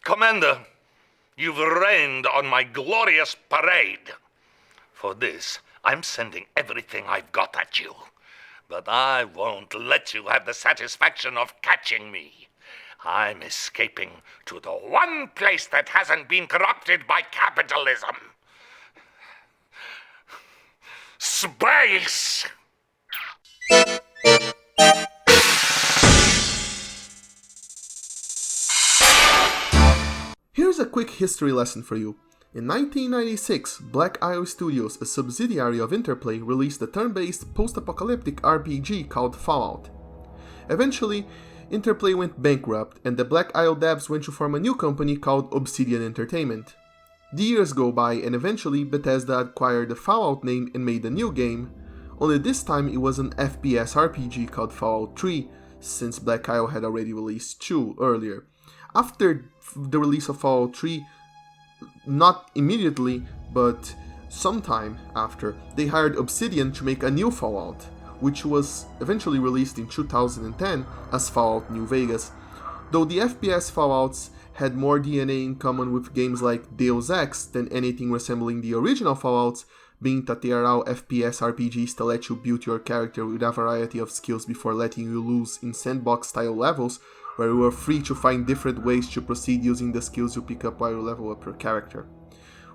Commander, you've rained on my glorious parade. For this, I'm sending everything I've got at you. But I won't let you have the satisfaction of catching me. I'm escaping to the one place that hasn't been corrupted by capitalism. Space! Here's a quick history lesson for you. In 1996, Black Isle Studios, a subsidiary of Interplay, released a turn-based post-apocalyptic RPG called Fallout. Eventually, Interplay went bankrupt and the Black Isle devs went to form a new company called Obsidian Entertainment. The years go by and eventually Bethesda acquired the Fallout name and made a new game, only this time it was an FPS RPG called Fallout 3, since Black Isle had already released 2 earlier. After the release of Fallout 3, not immediately, but sometime after, they hired Obsidian to make a new Fallout, which was eventually released in 2010 as Fallout New Vegas. Though the FPS Fallouts had more DNA in common with games like Deus Ex than anything resembling the original Fallouts, being that they are all FPS RPGs that let you build your character with a variety of skills before letting you loose in sandbox-style levels, where you are free to find different ways to proceed using the skills you pick up while you level up your character.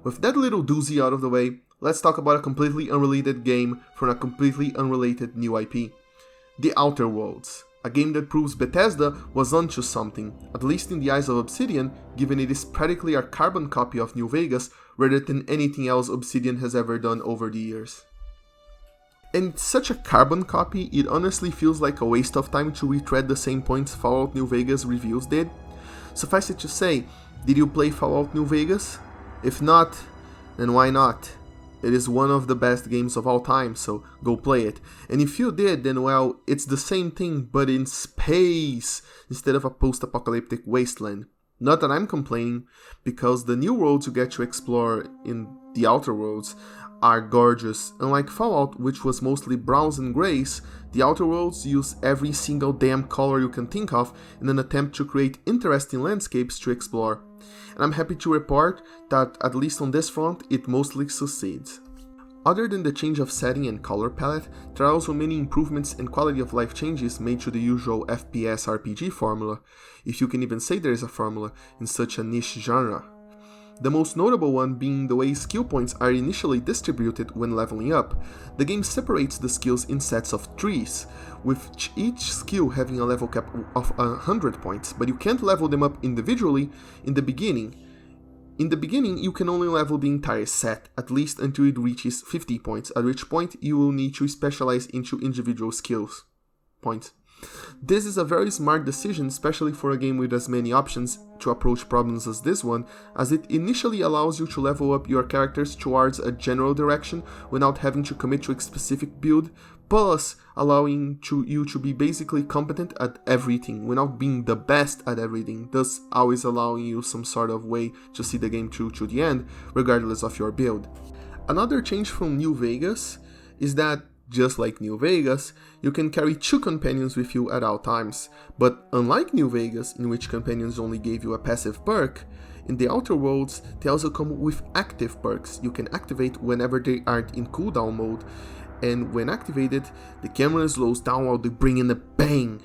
With that little doozy out of the way, let's talk about a completely unrelated game from a completely unrelated new IP. The Outer Worlds, a game that proves Bethesda was onto something, at least in the eyes of Obsidian, given it is practically a carbon copy of New Vegas rather than anything else Obsidian has ever done over the years. And it's such a carbon copy, it honestly feels like a waste of time to retread the same points Fallout New Vegas reviews did. Suffice it to say, did you play Fallout New Vegas? If not, then why not? It is one of the best games of all time, so go play it. And if you did, then well, it's the same thing but in space instead of a post-apocalyptic wasteland. Not that I'm complaining, because the new worlds you get to explore in the Outer Worlds are gorgeous. Unlike Fallout, which was mostly browns and grays, the Outer Worlds use every single damn color you can think of in an attempt to create interesting landscapes to explore. And I'm happy to report that, at least on this front, it mostly succeeds. Other than the change of setting and color palette, there are also many improvements and quality of life changes made to the usual FPS RPG formula, if you can even say there is a formula in such a niche genre. The most notable one being the way skill points are initially distributed when leveling up. The game separates the skills in sets of trees, with each skill having a level cap of 100 points, but you can't level them up individually in the beginning. In the beginning, you can only level the entire set, at least until it reaches 50 points, at which point you will need to specialize into individual skills points. This is a very smart decision, especially for a game with as many options to approach problems as this one, as it initially allows you to level up your characters towards a general direction without having to commit to a specific build, plus allowing you to be basically competent at everything without being the best at everything, thus always allowing you some sort of way to see the game through to the end, regardless of your build. Another change from New Vegas is that, just like New Vegas, you can carry 2 companions with you at all times, but unlike New Vegas, in which companions only gave you a passive perk, in the Outer Worlds they also come with active perks you can activate whenever they aren't in cooldown mode, and when activated, the camera slows down while they bring in a bang.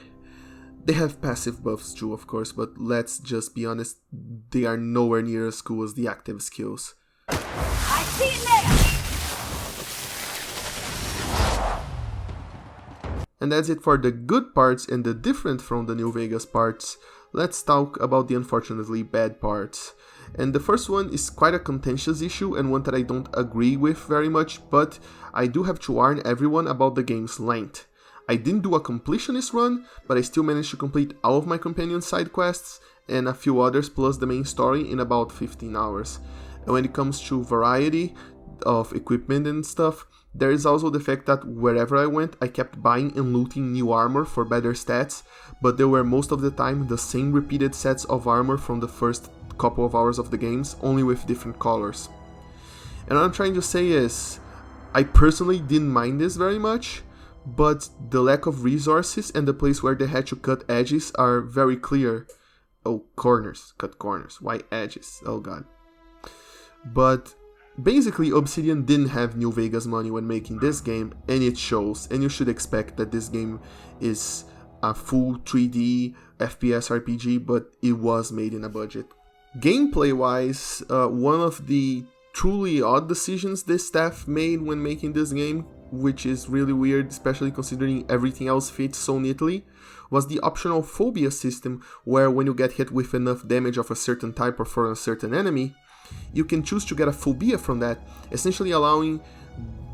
They have passive buffs too, of course, but let's just be honest, they are nowhere near as cool as the active skills. I see it there! And that's it for the good parts and the different from the New Vegas parts. Let's talk about the unfortunately bad parts. And the first one is quite a contentious issue and one that I don't agree with very much, but I do have to warn everyone about the game's length. I didn't do a completionist run, but I still managed to complete all of my companion side quests and a few others plus the main story in about 15 hours. And when it comes to variety of equipment and stuff, there is also the fact that wherever I went, I kept buying and looting new armor for better stats, but they were most of the time the same repeated sets of armor from the first couple of hours of the games, only with different colors. And what I'm trying to say is, I personally didn't mind this very much, but the lack of resources and the place where they had to cut edges are very clear Oh, corners. Cut corners. Why edges? Oh god. But basically, Obsidian didn't have New Vegas money when making this game, and it shows, and you should expect that this game is a full 3D FPS RPG, but it was made in a budget. Gameplay-wise, one of the truly odd decisions this staff made when making this game, which is really weird, especially considering everything else fits so neatly, was the optional phobia system, where when you get hit with enough damage of a certain type or for a certain enemy, you can choose to get a phobia from that, essentially allowing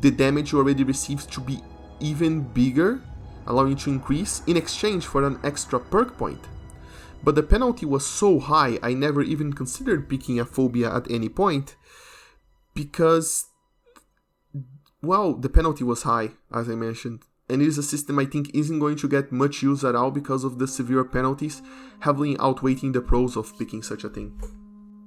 the damage you already received to be even bigger, allowing you to increase in exchange for an extra perk point. But the penalty was so high, I never even considered picking a phobia at any point, because, well, the penalty was high, as I mentioned, and it is a system I think isn't going to get much use at all because of the severe penalties, heavily outweighing the pros of picking such a thing.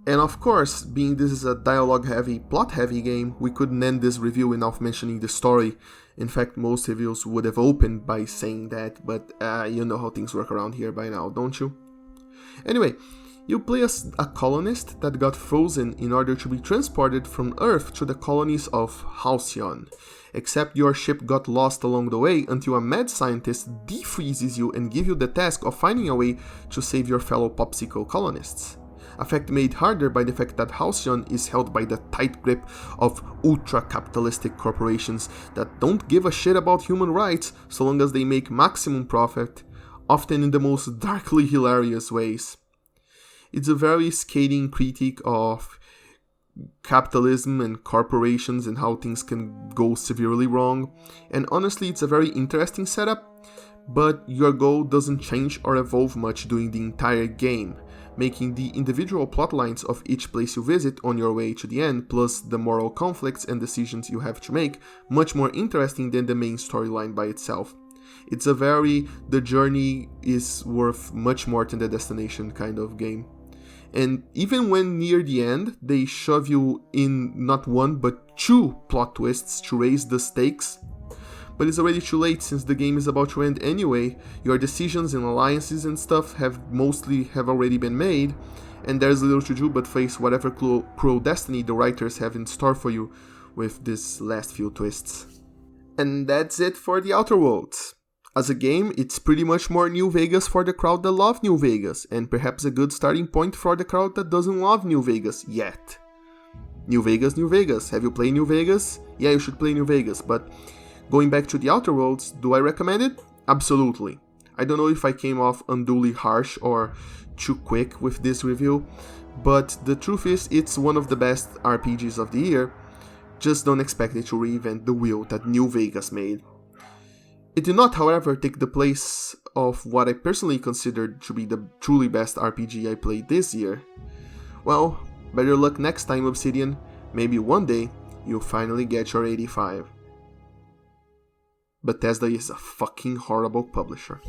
And of course, being this is a dialogue-heavy, plot-heavy game, we couldn't end this review without mentioning the story. In fact, most reviews would have opened by saying that, but you know how things work around here by now, don't you? Anyway, you play as a colonist that got frozen in order to be transported from Earth to the colonies of Halcyon. Except your ship got lost along the way until a mad scientist defreezes you and gives you the task of finding a way to save your fellow popsicle colonists. A fact made harder by the fact that Halcyon is held by the tight grip of ultra-capitalistic corporations that don't give a shit about human rights so long as they make maximum profit, often in the most darkly hilarious ways. It's a very scathing critique of capitalism and corporations and how things can go severely wrong, and honestly it's a very interesting setup, but your goal doesn't change or evolve much during the entire game, making the individual plotlines of each place you visit on your way to the end, plus the moral conflicts and decisions you have to make, much more interesting than the main storyline by itself. It's a very the journey is worth much more than the destination kind of game. And even when near the end, they shove you in not one but two plot twists to raise the stakes. But it's already too late since the game is about to end anyway, your decisions and alliances and stuff have already been made, and there's little to do but face whatever cruel destiny the writers have in store for you with these last few twists. And that's it for the Outer Worlds. As a game, it's pretty much more New Vegas for the crowd that love New Vegas, and perhaps a good starting point for the crowd that doesn't love New Vegas yet. New Vegas, New Vegas. Have you played New Vegas? Yeah, you should play New Vegas, but going back to the Outer Worlds, do I recommend it? Absolutely. I don't know if I came off unduly harsh or too quick with this review, but the truth is it's one of the best RPGs of the year. Just don't expect it to reinvent the wheel that New Vegas made. It did not, however, take the place of what I personally considered to be the truly best RPG I played this year. Well, better luck next time, Obsidian. Maybe one day you'll finally get your 85. Bethesda is a fucking horrible publisher.